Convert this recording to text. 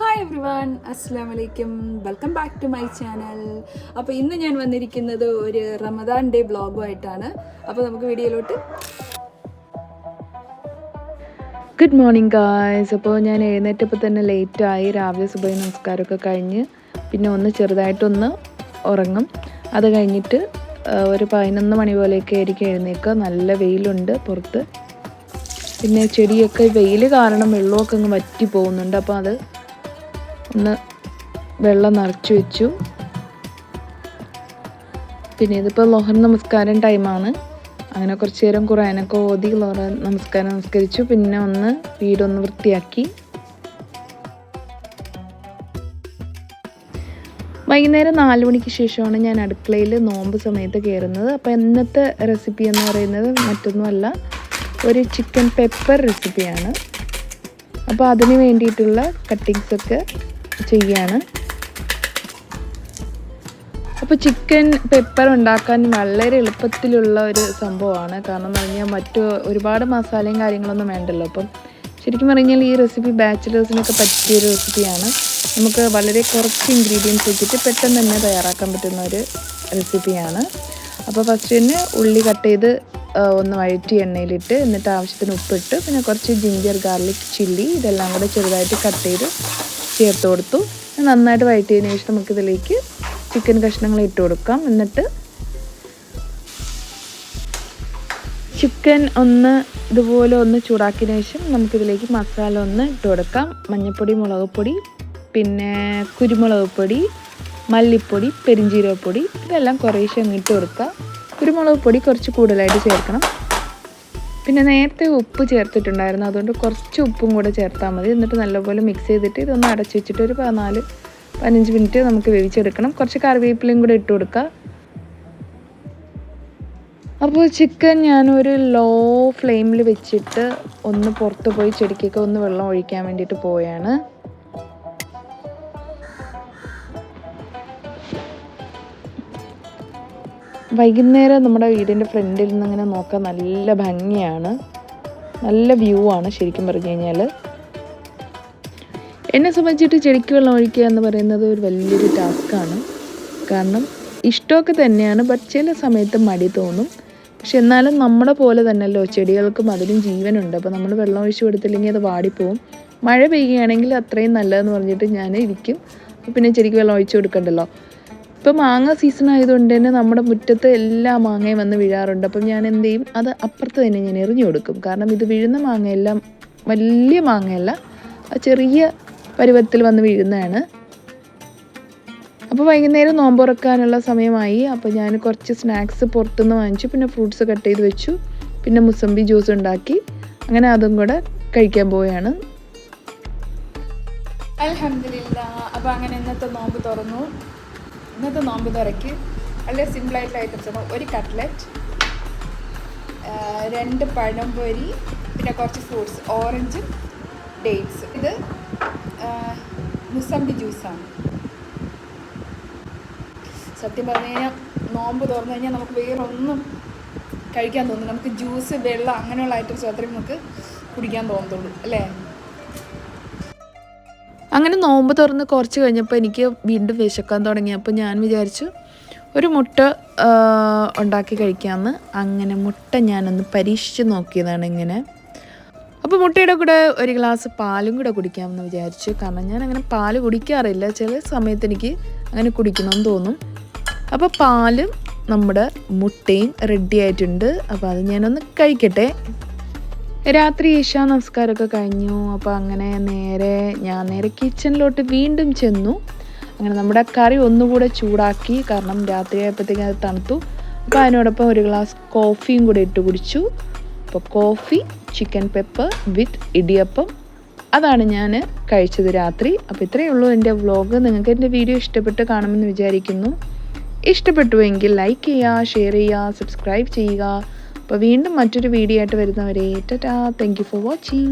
Hi everyone, അസ്സലാമു അലൈക്കും. Welcome back to my channel. അപ്പോൾ ഇന്ന് ഞാൻ വന്നിരിക്കുന്നത് ഒരു റമദാൻ ഡേ വ്ളോഗുമായിട്ടാണ്. അപ്പോൾ നമുക്ക് വീഡിയോയിലോട്ട്. Good morning guys. അപ്പോൾ ഞാൻ എഴുന്നേറ്റപ്പോൾ തന്നെ ലേറ്റായി. രാവിലെ സുബഹി നമസ്കാരമൊക്കെ കഴിഞ്ഞ് പിന്നെ ഒന്ന് ചെറുതായിട്ടൊന്ന് ഉറങ്ങും. അത് കഴിഞ്ഞിട്ട് ഒരു 11 മണി പോലെയൊക്കെ ആയിരിക്കും എഴുന്നേൽക്കുക. നല്ല വെയിലുണ്ട് പുറത്ത്. പിന്നെ ചെടിയൊക്കെ വെയിൽ കാരണം വെള്ളമൊക്കെ അങ്ങ് വറ്റി പോകുന്നുണ്ട്. അപ്പോൾ അത് ഒന്ന് വെള്ളം നിറച്ച് വെച്ചു. പിന്നെ ഇതിപ്പോൾ ലോഹർ നമസ്കാരം ടൈമാണ്. അങ്ങനെ കുറച്ച് നേരം ഖുർആനൊക്കെ ഓതി ലോഹർ നമസ്കാരം നമസ്കരിച്ചു. പിന്നെ ഒന്ന് വീടൊന്ന് വൃത്തിയാക്കി. വൈകുന്നേരം 4 മണിക്ക് ശേഷമാണ് ഞാൻ അടുക്കളയിൽ നോമ്പ് സമയത്ത് കയറുന്നത്. അപ്പോൾ ഇന്നത്തെ റെസിപ്പി എന്ന് പറയുന്നത് മറ്റൊന്നുമല്ല, ഒരു ചിക്കൻ പെപ്പർ റെസിപ്പിയാണ്. അപ്പോൾ അതിന് വേണ്ടിയിട്ടുള്ള കട്ടിങ്സൊക്കെ ചെയ്യാണ്. അപ്പോൾ ചിക്കൻ പെപ്പർ ഉണ്ടാക്കാൻ വളരെ എളുപ്പത്തിലുള്ള ഒരു സംഭവമാണ്. കാരണം എന്ന് പറഞ്ഞാൽ മറ്റു ഒരുപാട് മസാലയും കാര്യങ്ങളൊന്നും വേണ്ടല്ലോ. അപ്പം ശരിക്കും പറഞ്ഞാൽ ഈ റെസിപ്പി ബാച്ചിലേഴ്സിനൊക്കെ പറ്റിയൊരു റെസിപ്പിയാണ്. നമുക്ക് വളരെ കുറച്ച് ഇൻഗ്രീഡിയൻസ് വെച്ചിട്ട് പെട്ടെന്ന് തന്നെ തയ്യാറാക്കാൻ പറ്റുന്ന ഒരു റെസിപ്പിയാണ്. അപ്പോൾ ഫസ്റ്റ് തന്നെ ഉള്ളി കട്ട് ചെയ്ത് ഒന്ന് വഴറ്റി എണ്ണയിലിട്ട്, എന്നിട്ട് ആവശ്യത്തിന് ഉപ്പിട്ട്, പിന്നെ കുറച്ച് ജിഞ്ചർ ഗാർലിക് ചില്ലി ഇതെല്ലാം കൂടെ ചെറുതായിട്ട് കട്ട് ചെയ്ത് ചേർത്ത് കൊടുത്തു. നന്നായിട്ട് വഴറ്റിയതിന് ശേഷം നമുക്കിതിലേക്ക് ചിക്കൻ കഷ്ണങ്ങൾ ഇട്ട് കൊടുക്കാം. എന്നിട്ട് ചിക്കൻ ഒന്ന് ഇതുപോലെ ഒന്ന് ചൂടാക്കിയതിന് ശേഷം നമുക്കിതിലേക്ക് മസാല ഒന്ന് ഇട്ട് കൊടുക്കാം. മഞ്ഞൾപ്പൊടി, മുളക് പൊടി, പിന്നെ കുരുമുളക് പൊടി, മല്ലിപ്പൊടി, പെരിഞ്ജീരകപ്പൊടി ഇതെല്ലാം കുറേശ്ശെ അങ്ങ് ഇട്ട് കൊടുക്കുക. കുരുമുളക് പൊടി കുറച്ച് കൂടുതലായിട്ട് ചേർക്കണം. പിന്നെ നേരത്തെ ഉപ്പ് ചേർത്തിട്ടുണ്ടായിരുന്നു, അതുകൊണ്ട് കുറച്ച് ഉപ്പും കൂടെ ചേർത്താൽ മതി. എന്നിട്ട് നല്ലപോലെ മിക്സ് ചെയ്തിട്ട് ഇതൊന്ന് അടച്ചു വെച്ചിട്ട് ഒരു 14-15 മിനിറ്റ് നമുക്ക് വേവിച്ചെടുക്കണം. കുറച്ച് കറിവേപ്പിലയും കൂടെ ഇട്ട് കൊടുക്കുക. അപ്പോൾ ചിക്കൻ ഞാനൊരു ലോ ഫ്ലെയിമിൽ വെച്ചിട്ട് ഒന്ന് പുറത്ത് പോയി ചെടിക്കൊക്കെ ഒന്ന് വെള്ളം ഒഴിക്കാൻ വേണ്ടിയിട്ട് പോവുകയാണ്. വൈകുന്നേരം നമ്മുടെ വീടിൻ്റെ ഫ്രണ്ടിൽ നിന്ന് ഇങ്ങനെ നോക്കാൻ നല്ല ഭംഗിയാണ്, നല്ല വ്യൂ ആണ് ശരിക്കും പറഞ്ഞു കഴിഞ്ഞാൽ. എന്നെ സംബന്ധിച്ചിട്ട് ചെടിക്ക് വെള്ളം ഒഴിക്കുക എന്ന് പറയുന്നത് ഒരു വലിയൊരു ടാസ്ക്കാണ്. കാരണം ഇഷ്ടമൊക്കെ തന്നെയാണ്, ബട്ട് ചില സമയത്ത് മടി തോന്നും. പക്ഷെ എന്നാലും നമ്മുടെ പോലെ തന്നെയല്ലോ ചെടികൾക്കും അതിലും ജീവനുണ്ട്. അപ്പോൾ നമ്മൾ വെള്ളം ഒഴിച്ച് കൊടുത്തില്ലെങ്കിൽ അത് വാടിപ്പോവും. മഴ പെയ്യുകയാണെങ്കിൽ അത്രയും നല്ലതെന്ന് പറഞ്ഞിട്ട് ഞാൻ ഇരിക്കും. പിന്നെ ചെടിക്ക് വെള്ളം ഒഴിച്ച് കൊടുക്കണ്ടല്ലോ. ഇപ്പം മാങ്ങ സീസൺ ആയതുകൊണ്ട് തന്നെ നമ്മുടെ മുറ്റത്ത് എല്ലാ മാങ്ങയും വന്ന് വീഴാറുണ്ട്. അപ്പം ഞാൻ എന്ത് ചെയ്യും, അത് അപ്പുറത്ത് തന്നെ ഞാൻ എറിഞ്ഞു കൊടുക്കും. കാരണം ഇത് വീഴുന്ന മാങ്ങയെല്ലാം വലിയ മാങ്ങയല്ല, ചെറിയ പരുവത്തിൽ വന്ന് വീഴുന്നതാണ്. അപ്പോൾ വൈകുന്നേരം നോമ്പ് തുറക്കാനുള്ള സമയമായി. അപ്പോൾ ഞാൻ കുറച്ച് സ്നാക്സ് പുറത്തുനിന്ന് വാങ്ങിച്ചു. പിന്നെ ഫ്രൂട്ട്സ് കട്ട് ചെയ്ത് വെച്ചു. പിന്നെ മുസമ്പി ജ്യൂസ് ഉണ്ടാക്കി. അങ്ങനെ അതും കൂടെ കഴിക്കാൻ പോവുകയാണ്. അൽഹംദുലില്ലാഹ്. അപ്പോൾ അങ്ങനെ ഇന്നത്തെ നോമ്പ് തുറന്നു. ഇന്നത്തെ നോമ്പ് തുറയ്ക്ക് വളരെ സിമ്പിളായിട്ടുള്ള ഐറ്റംസ് ആണ്. ഒരു കട്ട്ലറ്റ്, 2 പഴംപൊരി, പിന്നെ കുറച്ച് ഫ്രൂട്ട്സ്, ഓറഞ്ചും ഡേറ്റ്സ്. ഇത് മുസമ്പി ജ്യൂസാണ്. സത്യം പറഞ്ഞു കഴിഞ്ഞാൽ നോമ്പ് തുറന്നു കഴിഞ്ഞാൽ നമുക്ക് വേറെ ഒന്നും കഴിക്കാൻ തോന്നില്ല. നമുക്ക് ജ്യൂസ്, വെള്ളം അങ്ങനെയുള്ള ഐറ്റംസ് അത്രയും നമുക്ക് കുടിക്കാൻ തോന്നത്തുള്ളൂ അല്ലേ. അങ്ങനെ നോമ്പ് തുറന്ന് കുറച്ച് കഴിഞ്ഞപ്പോൾ എനിക്ക് വീണ്ടും വിശക്കാൻ തുടങ്ങിയപ്പോൾ ഞാൻ വിചാരിച്ചു ഒരു മുട്ട ഉണ്ടാക്കി കഴിക്കാമെന്ന്. അങ്ങനെ മുട്ട ഞാനൊന്ന് പരീക്ഷിച്ച് നോക്കിയതാണ് ഇങ്ങനെ. അപ്പോൾ മുട്ടയുടെ കൂടെ ഒരു ഗ്ലാസ് പാലും കൂടെ കുടിക്കാമെന്ന് വിചാരിച്ചു. കാരണം ഞാൻ അങ്ങനെ പാല് കുടിക്കാറില്ല, ചില സമയത്ത് എനിക്ക് അങ്ങനെ കുടിക്കണമെന്ന് തോന്നും. അപ്പോൾ പാലും നമ്മുടെ മുട്ടയും റെഡി ആയിട്ടുണ്ട്. അപ്പോൾ അത് ഞാനൊന്ന് കഴിക്കട്ടെ. രാത്രി ഇശാ നമസ്കാരമൊക്കെ കഴിഞ്ഞു. അപ്പോൾ അങ്ങനെ ഞാൻ നേരെ കിച്ചണിലോട്ട് വീണ്ടും ചെന്നു. അങ്ങനെ നമ്മുടെ കറി ഒന്നുകൂടെ ചൂടാക്കി, കാരണം രാത്രി ആയപ്പോഴത്തേക്കും അത് തണുത്തു. അപ്പോൾ അതിനോടൊപ്പം ഒരു ഗ്ലാസ് കോഫിയും കൂടെ ഇട്ട് കുടിച്ചു. അപ്പോൾ കോഫി, ചിക്കൻ പെപ്പർ വിത്ത് ഇടിയപ്പം, അതാണ് ഞാൻ കഴിച്ചത് രാത്രി. അപ്പോൾ ഇത്രയേ ഉള്ളൂ എൻ്റെ വ്ളോഗ്. നിങ്ങൾക്ക് എൻ്റെ വീഡിയോ ഇഷ്ടപ്പെട്ട് കാണുമെന്ന് വിചാരിക്കുന്നു. ഇഷ്ടപ്പെട്ടുവെങ്കിൽ ലൈക്ക് ചെയ്യുക, ഷെയർ ചെയ്യുക, സബ്സ്ക്രൈബ് ചെയ്യുക. അപ്പോൾ വീണ്ടും മറ്റൊരു വീഡിയോ ആയിട്ട് വരുന്നവരെ Tata. Thank you for watching.